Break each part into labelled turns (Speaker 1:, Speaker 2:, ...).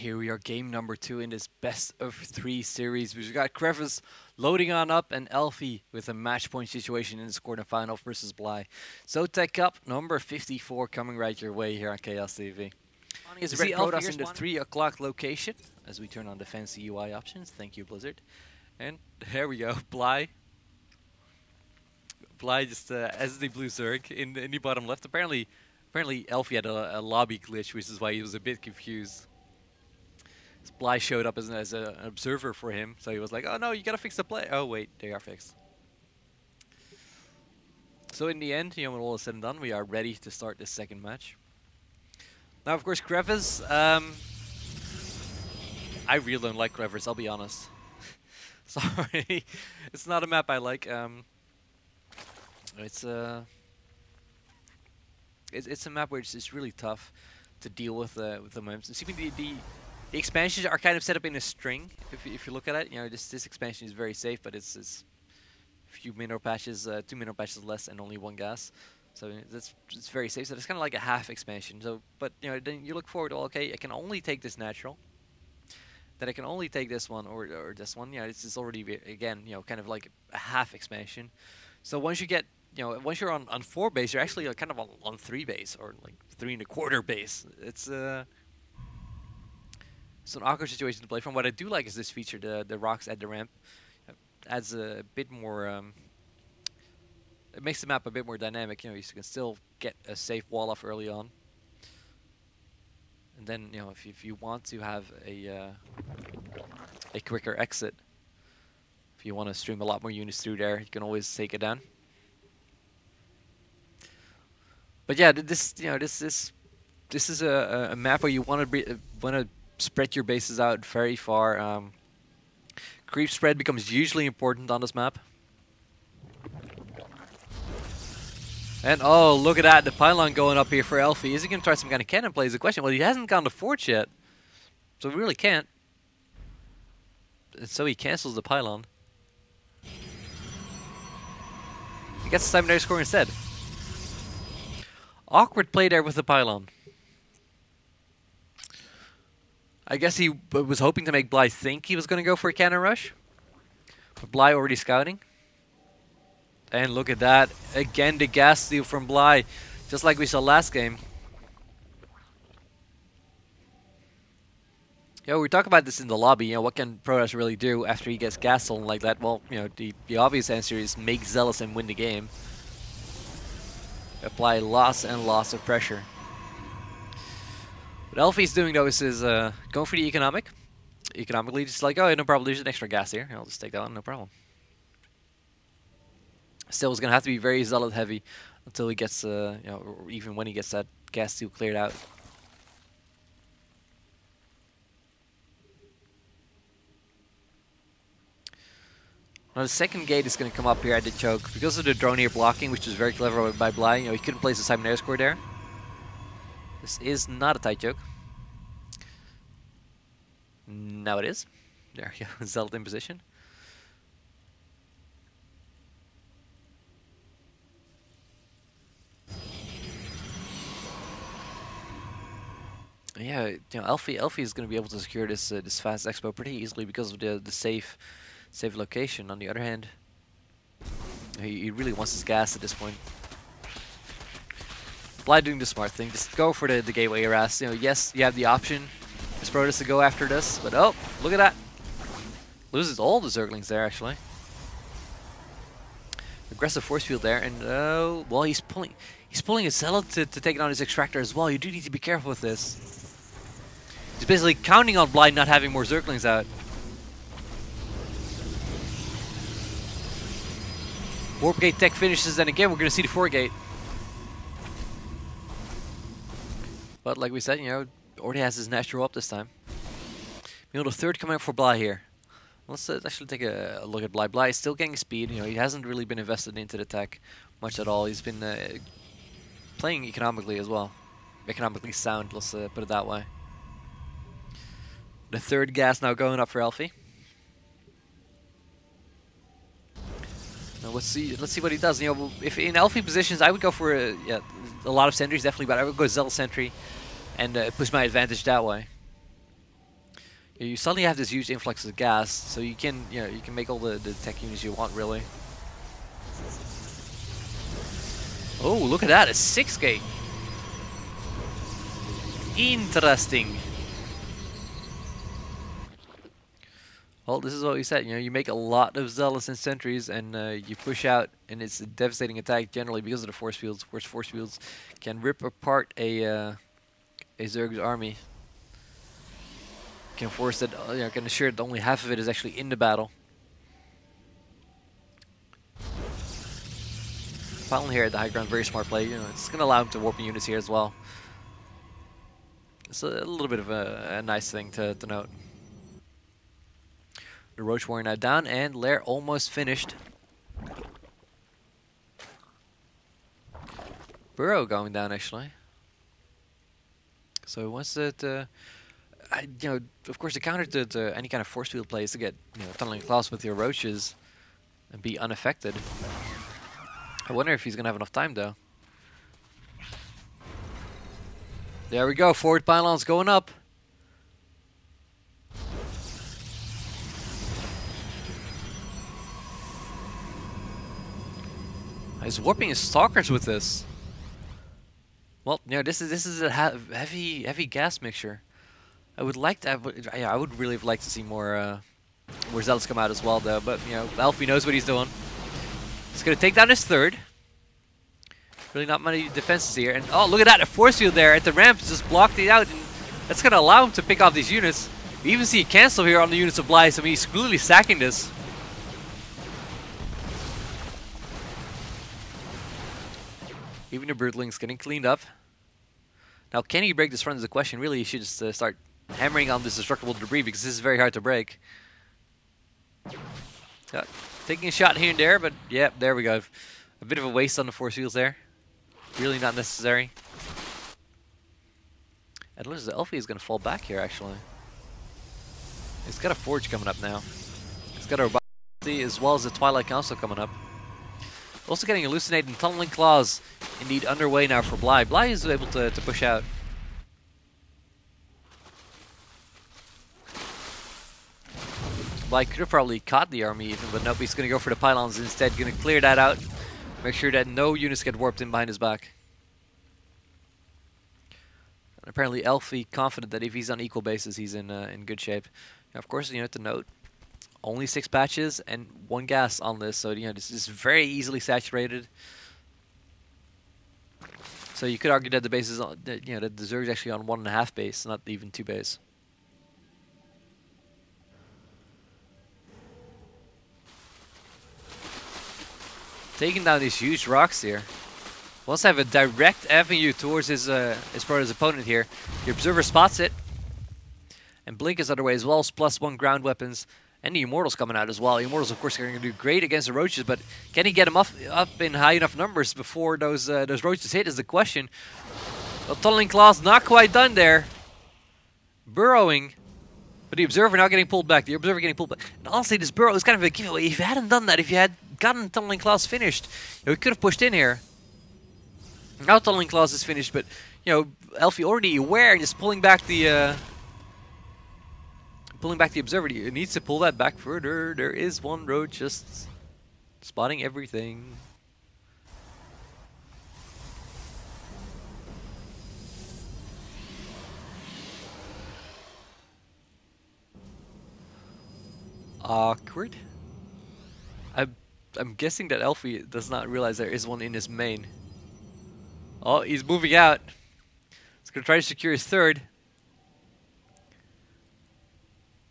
Speaker 1: Here we are, game number 2 in this best of 3 series. We've got Crevice loading on up and Elfi with a match point situation in the quarterfinal versus Bly. Zotac Cup number 54 coming right your way here on Kaos TV. Is Red Protoss in the 3 o'clock location as we turn on the fancy UI options. Thank you, Blizzard. And there we go, Bly. Bly just as the blue Zerg in the bottom left. Apparently Elfi had a lobby glitch, which is why he was a bit confused. Bly showed up as an observer for him, so he was like, oh no, you gotta fix the play. Oh wait, they are fixed. So in the end, when all is said and done, we are ready to start this second match. Now of course Crevice, I really don't like Crevice, I'll be honest. Sorry, it's not a map I like. It's a map where it's really tough to deal with the maps. The expansions are kind of set up in a string. If you look at it, this expansion is very safe, but it's a few mineral patches, 2 mineral patches less, and only 1 gas. So it's very safe. So it's kind of like a half expansion. So, but then you look forward to, okay, I can only take this natural. Then I can only take this one or this one. This is already again, kind of like a half expansion. So once you get, once you're on 4 base, you're actually kind of on 3 base or like 3 1/4 base. It's an awkward situation to play from. What I do like is this feature, the rocks at the ramp. It adds a bit more, it makes the map a bit more dynamic. You can still get a safe wall off early on. And then, if you want to have a quicker exit, if you want to stream a lot more units through there, you can always take it down. But yeah, this is a map where you want to spread your bases out very far. Creep spread becomes usually important on this map. And oh, look at that, the pylon going up here for Elfi. Is he going to try some kind of cannon play is the question. Well, he hasn't gone to Forge yet, so he really can't. And so he cancels the pylon. He gets the secondary score instead. Awkward play there with the pylon. I guess he was hoping to make Bly think he was going to go for a cannon rush. But Bly already scouting. And look at that. Again, the gas steal from Bly. Just like we saw last game. We talk about this in the lobby. What can Protoss really do after he gets gas stolen like that? Well, the obvious answer is make Zealous and win the game. Apply lots and lots of pressure. What Elfi's doing though is going for the economically, just like, oh, no problem, there's an extra gas here. I'll just take that one, no problem. Still, it's gonna have to be very Zealot heavy until he gets, or even when he gets that gas steal cleared out. Now the second gate is gonna come up here at the choke because of the drone here blocking, which is very clever by Bly. He couldn't place the Simon score there. This is not a tight choke. Now it is. There you go, Zealot in position. Yeah, Elfi is going to be able to secure this this fast expo pretty easily because of the safe location. On the other hand, he really wants his gas at this point. Bly doing the smart thing, just go for the gateway harass. Yes, you have the option as Protoss to go after this, but oh, look at that. Loses all the Zerglings there, actually. Aggressive force field there, and oh, well, he's pulling a Zealot to take down his extractor as well. You do need to be careful with this. He's basically counting on Bly not having more Zerglings out. Warp gate tech finishes, and again, we're going to see the 4 gate. But like we said, already has his natural up this time. The 3rd coming up for Bly here. Let's actually take a look at Bly. Bly is still getting speed. He hasn't really been invested into the tech much at all. He's been playing economically as well. Economically sound, let's put it that way. The 3rd gas now going up for Elfi. Now let's see what he does. If in Elfi positions, I would go for a lot of sentries definitely, but I would go Zealot sentry and push my advantage that way. You suddenly have this huge influx of gas, so you can you can make all the tech units you want really. Oh, look at that, a 6 gate. Interesting. Well, this is what we said. You make a lot of zealots and sentries, and you push out, and it's a devastating attack generally because of the force fields. Of course, force fields can rip apart a Zerg's army. Can force that. Can assure that only half of it is actually in the battle. Finally, here at the high ground, very smart play. It's going to allow him to warp units here as well. It's a little bit of a nice thing to note. The Roach Warrior now down, and Lair almost finished. Burrow going down actually. So once that, of course, the counter to any kind of force field play is to get tunneling claws with your roaches and be unaffected. I wonder if he's gonna have enough time though. There we go, forward pylons going up. He's warping his stalkers with this. Well, this is a heavy gas mixture. I would like to. I would really have liked to see more zealots come out as well, though. But Elfi knows what he's doing. He's gonna take down his third. Really not many defenses here, and oh, look at that! A force field there at the ramp just blocked it out, and that's gonna allow him to pick off these units. We even see a cancel here on the units of Blythe. I mean, he's clearly sacking this. Even the Birdling's getting cleaned up. Now, can he break this front is the question. Really, he should just start hammering on this destructible debris because this is very hard to break. Taking a shot here and there, but yeah, there we go. A bit of a waste on the force fields there. Really not necessary. And looks as Elfi is going to fall back here, actually. He's got a Forge coming up now. He's got a Roboty as well as the Twilight Council coming up. Also getting Hallucinate and Tunneling Claws indeed underway now for Bly. Bly is able to push out. Bly could have probably caught the army even, but nope, he's going to go for the pylons instead. Going to clear that out. Make sure that no units get warped in behind his back. And apparently Elfi confident that if he's on equal basis, he's in good shape. Now, of course, to note, only 6 patches and 1 gas on this, so this is very easily saturated. So you could argue that the base is on, that the Zerg is actually on 1.5 base, not even 2 base. Taking down these huge rocks here. Wants to have a direct avenue towards his opponent here. The Observer spots it. And Blink is underway as well as +1 ground weapons. And the Immortals coming out as well. The Immortals, of course, are going to do great against the Roaches, but can he get them up in high enough numbers before those Roaches hit is the question. Well, Tunneling Claws not quite done there. Burrowing. But the Observer now getting pulled back. The Observer getting pulled back. And honestly, this Burrow is kind of a giveaway. If you hadn't done that, if you had gotten Tunneling Claws finished, we could have pushed in here. Now Tunneling Claws is finished, but Elfi already aware and just pulling back the Observer. He needs to pull that back further. There is one road just spotting everything. Awkward. I'm guessing that Elfi does not realize there is one in his main. Oh, he's moving out. He's gonna try to secure his third.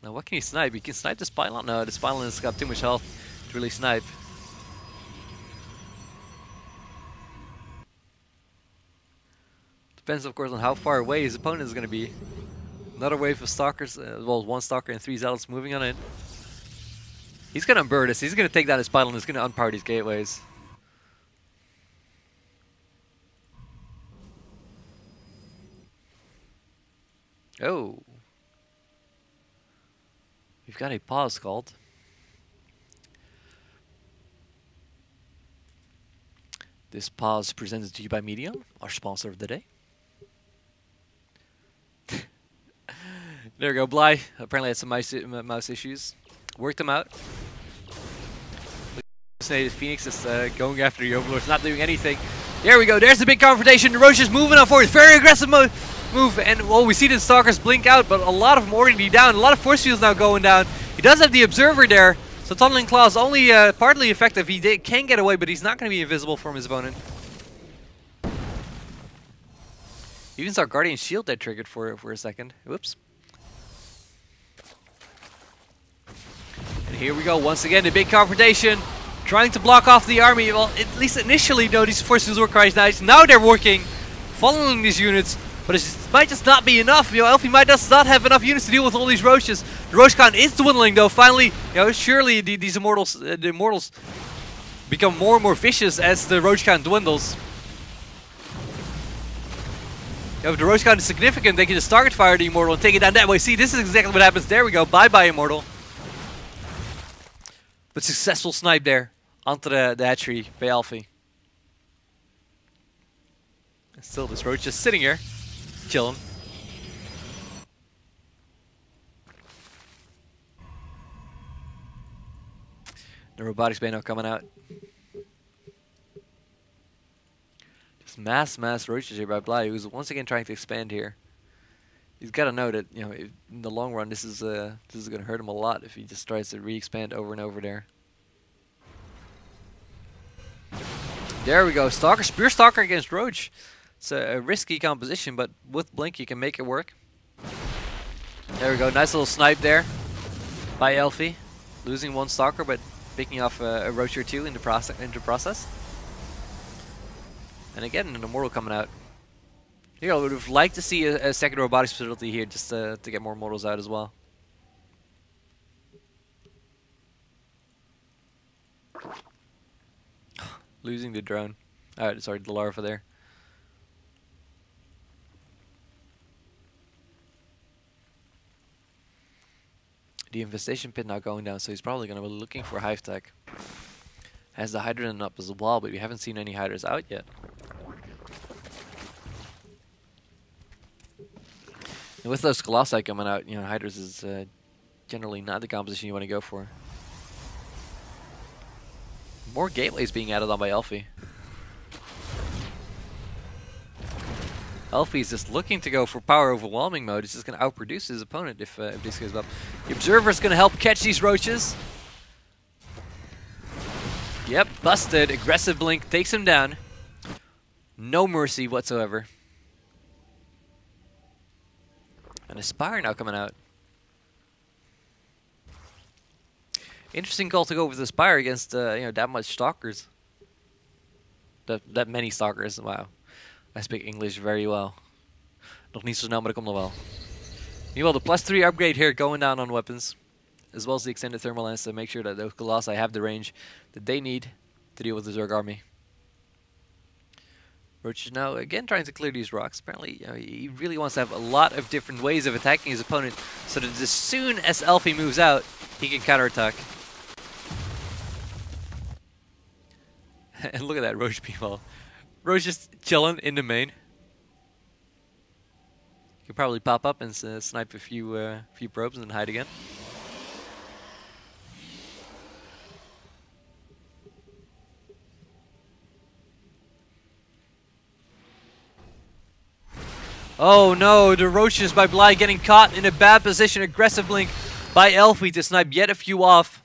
Speaker 1: Now, what can he snipe? He can snipe the Spylon. No, the Spylon has got too much health to really snipe. Depends, of course, on how far away his opponent is going to be. Another wave of Stalkers. Well, 1 Stalker and 3 Zealots moving on in. He's going to unbur this. He's going to take down his Spylon. He's going to unpower these gateways. Oh. We've got a pause called. This pause presented to you by Medium, our sponsor of the day. There we go. Bly apparently had some mouse issues. Worked them out. Phoenix is going after the Overlords, not doing anything. There we go. There's the big confrontation. Roche is moving on forward. Very aggressive move. And well, we see the Stalkers blink out, but a lot of them already down. A lot of force fields now going down. He does have the Observer there. So Tunneling Claw is only partly effective. He can get away, but he's not going to be invisible from his opponent. Even saw Guardian Shield that triggered for a second. Whoops. And here we go. Once again, the big confrontation. Trying to block off the army. Well, at least initially, though, these forces were quite nice. Now they're working, following these units. But it might just not be enough. You know, Elfi might just not have enough units to deal with all these Roaches. The Roach count is dwindling, though. Finally, you know, surely these Immortals, the Immortals become more and more vicious as the Roach count dwindles. You know, if the Roach count is significant, they can just target fire the Immortal and take it down that way. See, this is exactly what happens. There we go. Bye-bye, Immortal. But successful snipe there onto the hatchery by Elfi. Still, this Roach just sitting here, chilling. The Robotics Bay now coming out. Just mass Roaches here by Bly, who's once again trying to expand here. He's got to know that, you know, in the long run, this is going to hurt him a lot if he just tries to re-expand over and over there. There we go, Stalker, Spear Stalker against Roach. It's a risky composition, but with Blink you can make it work. There we go, nice little snipe there by Elfi. Losing one Stalker, but picking off a Roach or two in the process. And again, an Immortal coming out. You know, would have liked to see a second robotics facility here just to get more models out as well. Losing the drone. Alright, sorry, the larva there. The infestation pit now going down, so he's probably going to be looking for Hive Tech. Has the Hydrogen up as well, but we haven't seen any Hydras out yet. And with those Colossi coming out, you know, Hydras is generally not the composition you want to go for. More gateways being added on by Elfi. Elfi is just looking to go for power overwhelming mode. He's just going to outproduce his opponent if this goes up. The Observer is going to help catch these Roaches. Yep, busted. Aggressive Blink takes him down. No mercy whatsoever. And a Spire now coming out. Interesting call to go with the Spire against you know, that much Stalkers. That many Stalkers. Wow. I speak English very well. Nog niet zo snel, maar dat komt nog wel. Meanwhile, the +3 upgrade here going down on weapons. As well as the extended thermal lens to make sure that those Colossi have the range that they need to deal with the Zerg army. Roach is now again trying to clear these rocks. Apparently, you know, he really wants to have a lot of different ways of attacking his opponent so that as soon as Elfi moves out, he can counterattack. And look at that Roach people. Roach just chilling in the main. You could probably pop up and snipe a few probes and then hide again. Oh no, the Roaches by Bly getting caught in a bad position. Aggressive Blink by Elfi to snipe yet a few off.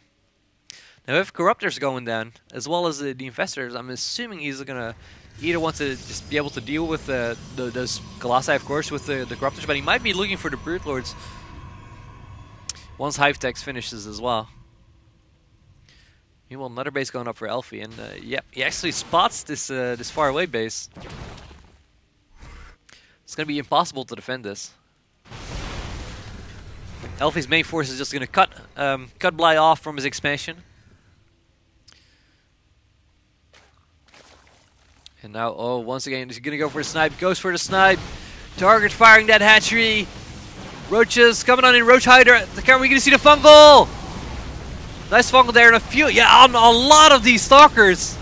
Speaker 1: Now if Corruptors going down, as well as the Infestors, I'm assuming he's going to either want to just be able to deal with those Colossi, of course, with the Corruptors, but he might be looking for the Brute Lords once Hive Tech finishes as well. Meanwhile, another base going up for Elfi, and yep, he actually spots this this far away base. It's going to be impossible to defend this. Elfi's main force is just going to cut Bly off from his expansion. And now, oh, once again, he's going to go for the snipe. Goes for the snipe. Target firing that hatchery. Roaches coming on in. Roach Hider. The camera, we're going to see the fungal. Nice fungal there. And a few, yeah, on a lot of these Stalkers.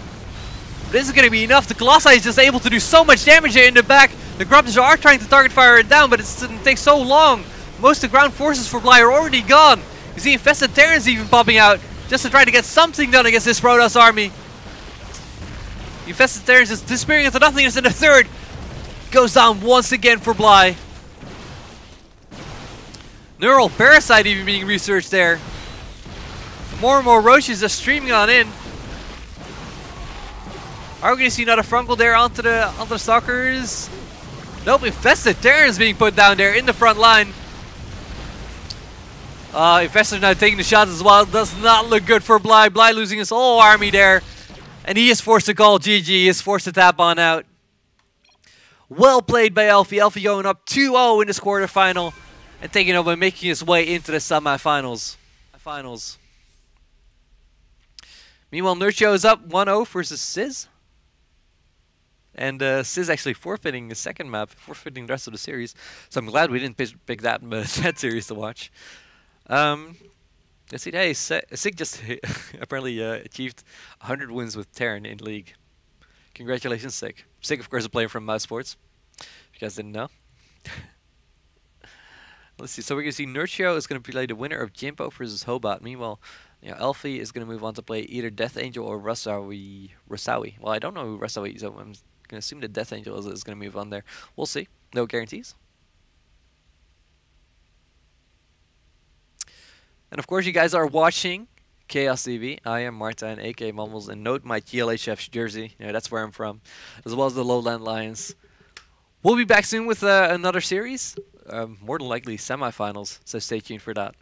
Speaker 1: This is going to be enough. The Colossi is just able to do so much damage here in the back. The Corruptors are trying to target fire it down, but it takes so long. most of the ground forces for Bly are already gone. You see Infested Terrans even popping out just to try to get something done against this Protoss army. Infested Terrans is disappearing into nothingness, and the third goes down once again for Bly. Neural Parasite even being researched there. More and more Roaches are streaming on in. Are we going to see another Frungle there onto the Stalkers? Nope, Infested Terrans being put down there in the front line. Infested now taking the shots as well. Does not look good for Bly. Bly losing his whole army there. And he is forced to call GG. He is forced to tap on out. Well played by Elfi. Elfi going up 2-0 in this quarterfinal. And taking over and making his way into the semifinals. Meanwhile, Nurcho is up 1-0 versus Sizz. And Sizz actually forfeiting the second map, forfeiting the rest of the series. So I'm glad we didn't pick that series to watch. Let's see, hey, Sig just apparently achieved 100 wins with Terran in League. Congratulations, Sig. Sig, of course, is playing from Mouse Sports. If you guys didn't know. Let's see, so we're going to see Nurcho is going to play the winner of Jimbo versus Hobart. Meanwhile, Elfi is going to move on to play either Death Angel or Rasawi. Well, I don't know who Rasawi is, so I'm going to assume that Death Angel is going to move on there. We'll see. No guarantees. And of course, you guys are watching Kaos TV. I am Martin, aka Mumbles, and note my GLA Chef's jersey. That's where I'm from, as well as the Lowland Lions. We'll be back soon with another series. More than likely semifinals, so stay tuned for that.